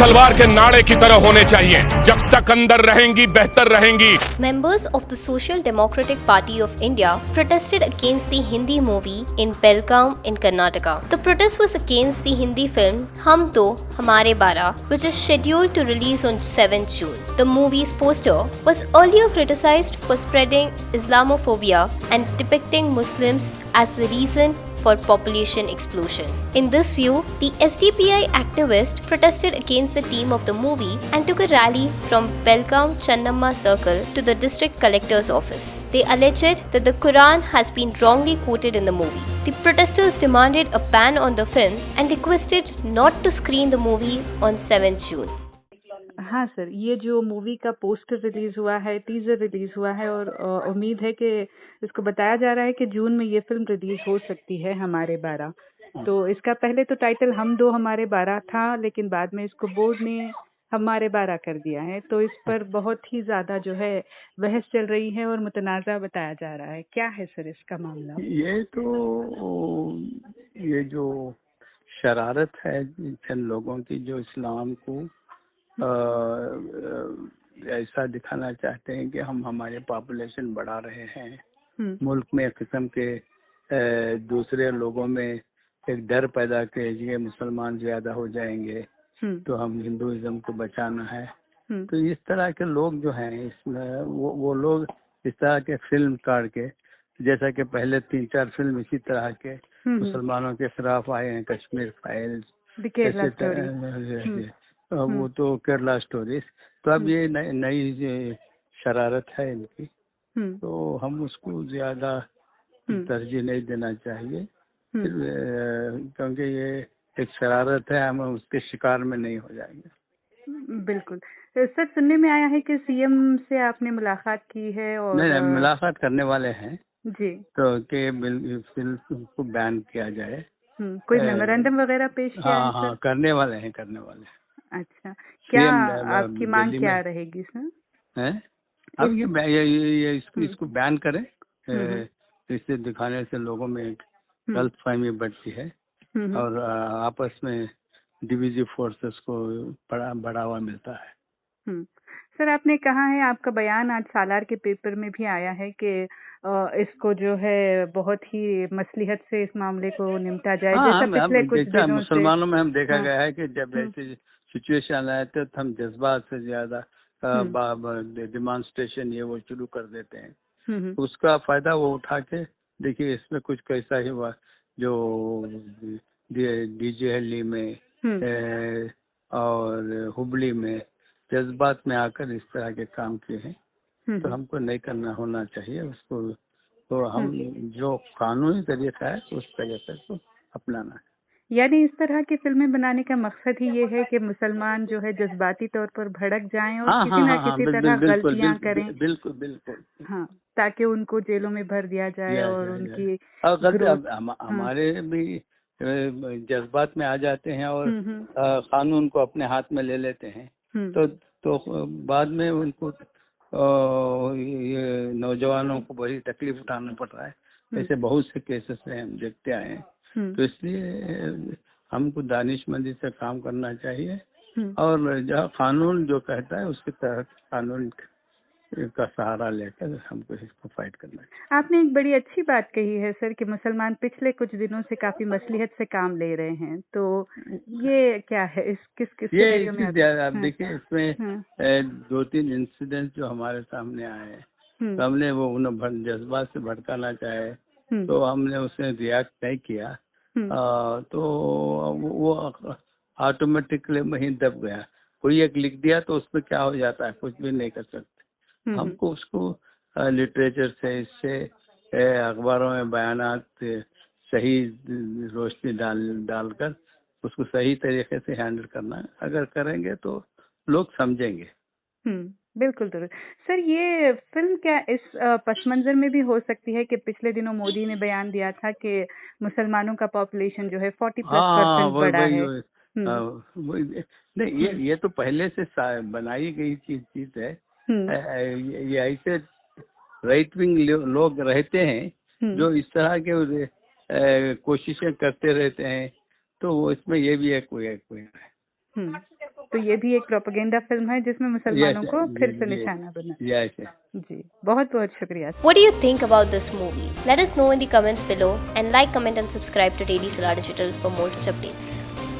सलवार के नाड़े की तरह होने चाहिए। जब तक अंदर रहेंगी बेहतर रहेंगी। Members of the Social Democratic Party of India protested against the Hindi movie in Belgaum in Karnataka. The protest was against the Hindi film Hum To Hamare Bara, which is scheduled to release on 7th June. The movie's poster was earlier criticized for spreading Islamophobia and depicting Muslims as the reason for population explosion. In this view, the SDPI activist protested against the theme of the movie and took a rally from Belgaum Channamma Circle to the district collector's office. They alleged that the Quran has been wrongly quoted in the movie. The protesters demanded a ban on the film and requested not to screen the movie on 7th June. हाँ sir, ये जो movie का poster release हुआ है, teaser release हुआ है और उम्मीद है कि इसको बताया जा रहा है कि जून में ये फिल्म रिलीज हो सकती है हमारे 12। तो इसका पहले तो टाइटल हम दो हमारे 12 था, लेकिन बाद में इसको बोर्ड ने हमारे 12 कर दिया है। तो इस पर बहुत ही ज्यादा जो है बहस चल रही है और मुतनाज़ा बताया जा रहा है। क्या है सर इसका मामला? ये जो शरारत है चंद लोगों की, जो इस्लाम को ऐसा दिखाना चाहते हैं कि हम हमारे पॉपुलेशन बढ़ा रहे हैं, मुल्क में एक किस्म के दूसरे लोगों में एक डर पैदा कीजिए, मुसलमान ज्यादा हो जाएंगे तो हम हिंदुइज्म को बचाना है। तो इस तरह के लोग जो हैं इसमें वो लोग इस तरह के फिल्म काट के, जैसा कि पहले 3-4 फिल्म इसी तरह के मुसलमानों के खिलाफ आए हैं, कश्मीर फाइल्स, वो तो केरला स्टोरीज। तो अब ये नई शरारत है इनकी, तो हम उसको ज्यादा तरजीह नहीं देना चाहिए, क्योंकि ये एक शरारत है, हम उसके शिकार में नहीं हो जाएंगे। बिल्कुल सर, सुनने में आया है कि सीएम से आपने मुलाकात की है और नहीं, मुलाकात करने वाले हैं जी, तो कि फिल्म को बैन किया जाए। कोई मेमोरेंडम वगैरह पेश किया है? हाँ, करने वाले हैं। अच्छा, क्या आपकी मांग क्या रहेगी सर? अब ये इसको बैन करें, इससे दिखाने से लोगों में एक गलतफहमी बढ़ती है और आपस में डिविजिव फोर्सेस को बढ़ावा मिलता है। सर, आपने कहा है, आपका बयान आज सालार के पेपर में भी आया है कि इसको जो है बहुत ही मसलिहत से इस मामले को निपटा जाए। जैसा पिछले कुछ दिनों से मुसलमानों में हम देखा गया है कि जब ऐसी सिचुएशन आए तो हम जज्बात से ज्यादा डिमॉन्स्ट्रेशन ये वो शुरू कर देते हैं। उसका फायदा वो उठा के देखिए, इसमें कुछ कैसा ही हुआ जो डीजे में और हुबली में जज्बात में आकर इस तरह के काम किए हैं। तो हमको नहीं करना होना चाहिए उसको, तो हम जो कानूनी तरीका है उस तरीके को अपनाना है। यानी इस तरह की फिल्में बनाने का मकसद ही ये है कि मुसलमान जो है जज्बाती तौर पर भड़क जाएं और किसी न किसी तरह गलतियां करें। बिल्कुल। हाँ, ताकि उनको जेलों में भर दिया जाए और उनकी हमारे भी जज्बात में आ जाते हैं और कानून को अपने हाथ में ले लेते हैं, तो बाद में उनको ये नौजवानों को बड़ी तकलीफ उठाना पड़ रहा है। ऐसे बहुत से केसेस में हम देखते आए हैं। तो इसलिए हमको दानिशमंदी से काम करना चाहिए और जहाँ कानून जो कहता है उसके तहत कानून का सहारा लेकर हमको इसको फाइट करना चाहिए। आपने एक बड़ी अच्छी बात कही है सर कि मुसलमान पिछले कुछ दिनों से काफी मसलिहत से काम ले रहे हैं। तो ये क्या है, इस किस ये आप देखिए, इसमें 2-3 इंसिडेंट जो हमारे सामने आए हैं, तो हमने वो उन्हें जज्बात से भड़काना चाहे तो हमने उसने रिएक्ट नहीं किया, तो वो ऑटोमेटिकली वहीं दब गया। कोई एक लिख दिया तो उसमें क्या हो जाता है, कुछ भी नहीं कर सकते। हमको उसको लिटरेचर से, इससे अखबारों में बयानात सही रोशनी डालकर उसको सही तरीके से हैंडल करना है। अगर करेंगे तो लोग समझेंगे। बिल्कुल दुरुस्त। सर, ये फिल्म क्या इस पस मंजर में भी हो सकती है कि पिछले दिनों मोदी ने बयान दिया था कि मुसलमानों का पॉपुलेशन जो है 40% बढ़ा है? नहीं, ये तो पहले से बनाई गई चीज है। ये ऐसे राइट विंग लोग रहते हैं जो इस तरह के कोशिशें करते रहते हैं, तो इसमें ये भी है कोई है। तो ये भी एक प्रोपेगेंडा फिल्म है जिसमें मुसलमानों को फिर से निशाना बना। जी, बहुत बहुत शुक्रिया। What do you think about this movie? Let us know in the comments below and like, comment and subscribe to Daily Salar Digital for more such updates.